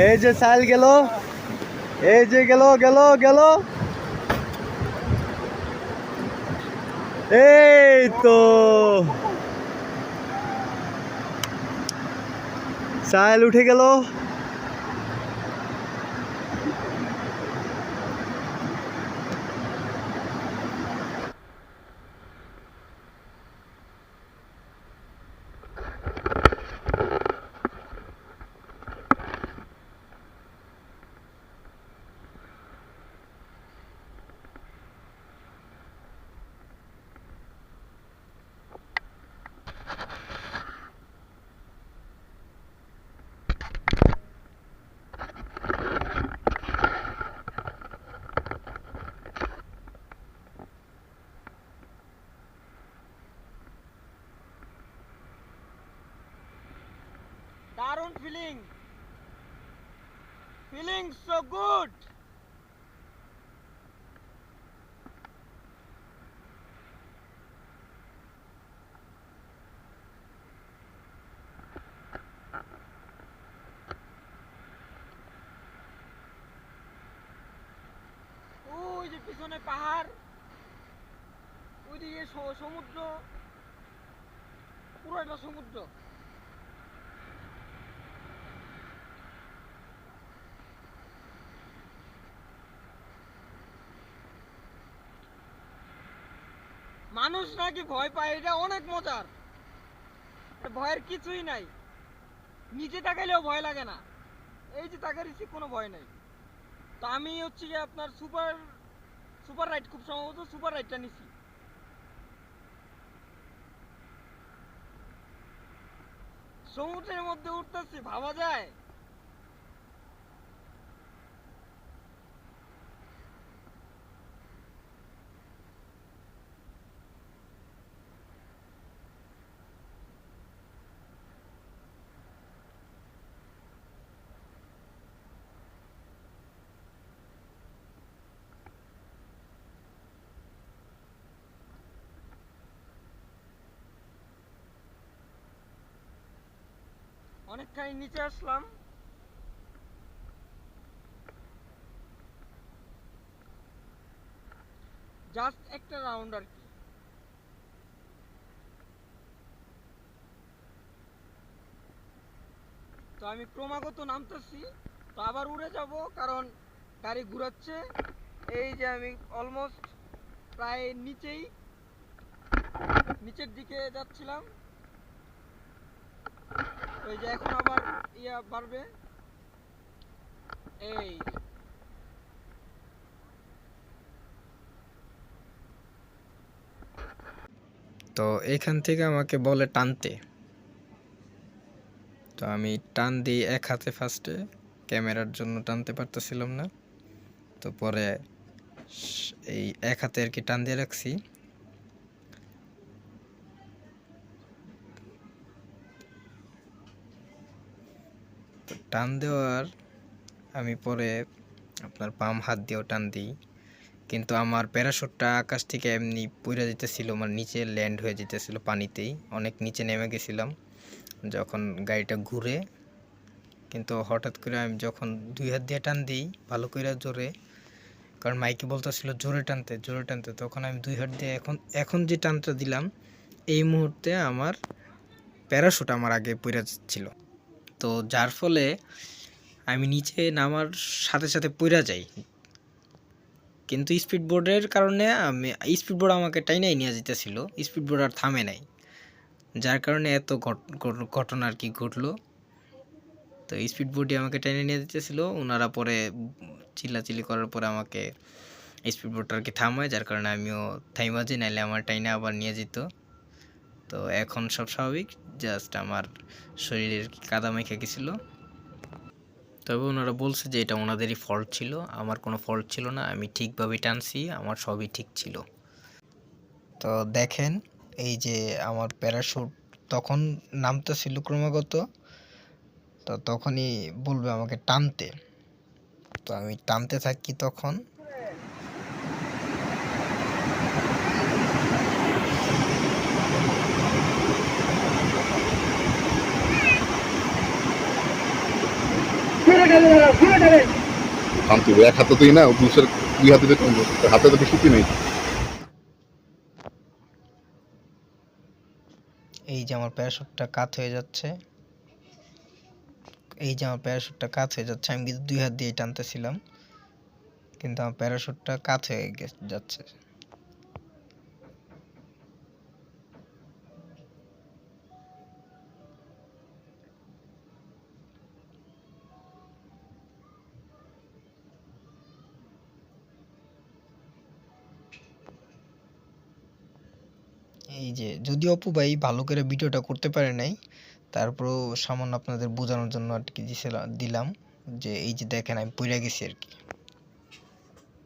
এই যে সাইল গেল, এই যে গেল গেল গেল, এই তো সাইল উঠে গেল। দারুণ ফিলিং, ফিলিং সো গুড। ওই যে পিছনে পাহাড়, ওইদিকে সমুদ্র, পুরোটা সমুদ্র। মানুষ নাকি ভয় পায়, এটা অনেক মজার। ভয়ের কিছুই নাই, নিচে তাকাইলেও ভয় লাগে না। এই যে তাকাইছি কোনো ভয় নাই। তো আমি হচ্ছে কি আপনার সুপার সুপার রাইড, খুব সম্ভবত সুপার রাইডটা নিছি। সমুদ্রের মধ্যে উঠতেছি, ভাবা যায়? অনেকখানি নিচে আসলাম। জাস্ট একটা রাউন্ড আর কি। তো আমি ক্রমাগত নামতেছি, তো আবার উড়ে যাব কারণ গাড়ি ঘুরাচ্ছে। এই যে আমি অলমোস্ট প্রায় নিচের দিকে যাচ্ছিলাম। ওই যে এখন আবার বাড়বে। এই তো এইখান থেকে আমাকে বলে টানতে। তো আমি টান দিই এক হাতে, ফার্স্টে ক্যামেরার জন্য টানতে পারতেছিলাম না। তো পরে এই এক হাতে আর কি টান দিয়ে রাখছি। তো টান দেওয়ার আমি পরে আপনার বাম হাত দিয়েও টান দিই, কিন্তু আমার প্যারাশুটটা আকাশ থেকে এমনি পড়ে যেতেছিল, মানে নিচে ল্যান্ড হয়ে যেতেছিল পানিতেই, অনেক নিচে নেমে গেছিলাম যখন গাড়িটা ঘুরে। কিন্তু হঠাৎ করে আমি যখন দুই হাত দিয়ে টান দিই ভালো করে জোরে, কারণ মাইকে বলতেছিল জোরে টানতে জোরে টানতে, তখন আমি দুই হাত দিয়ে এখন যে টানটা দিলাম এই মুহূর্তে আমার প্যারাশুট আমার আগে পড়ে যাচ্ছিল। তো যার ফলে আমি নিচে নামার সাথে সাথে পড়ে যাই। কিন্তু স্পিডবোর্ডের কারণে স্পিডবোর্ড আমাকে টাইনাই নিয়ে যেতেছিল, স্পিডবোর্ড আর থামে নাই, যার কারণে এত ঘটনা আর কি ঘটলো। তো স্পিডবোর্ডই আমাকে টেনে নিয়ে যেতেছিল, ওনারা পরে চিল্লাচিল্লি করার পরে আমাকে স্পিডবোর্ডটা আর কি থামায়, যার কারণে আমিও থাইমা যাই, নাইলে আমার টাইনে আবার নিয়ে যেত। তো এখন সব স্বাভাবিক, জাস্ট আমার শরীরের কাদা মেখে গেছিলো। তবে ওনারা বলছে যে এটা ওনাদেরই ফল্ট ছিল, আমার কোনো ফল্ট ছিল না, আমি ঠিকভাবে টানছি, আমার সবই ঠিক ছিল। তো দেখেন এই যে আমার প্যারাশুট তখন নামতেছিল ক্রমাগত, তো তখনই বলবে আমাকে টানতে। তো আমি টানতে থাকি তখন। শান্তি এক হাতে তুই না দুই হাতে তো টানবো, হাতে তো বেশি নেই। এই যে আমার প্যারাশুটটা কাত হয়ে যাচ্ছে, এই যে আমার প্যারাশুটটা কাত হয়ে যাচ্ছে। আমি কিন্তু 2 হাত দিয়ে টানতেছিলাম, কিন্তু আমার প্যারাশুটটা কাত হয়ে যাচ্ছে। এই যে যদিও অপু ভাই ভালো করে ভিডিওটা করতে পারে নাই, তারপরেও সামান্য আপনাদের বোঝানোর জন্য আর কি দিলাম, যে এই যে দেখেন আমি পইড়া গেছি আর কি।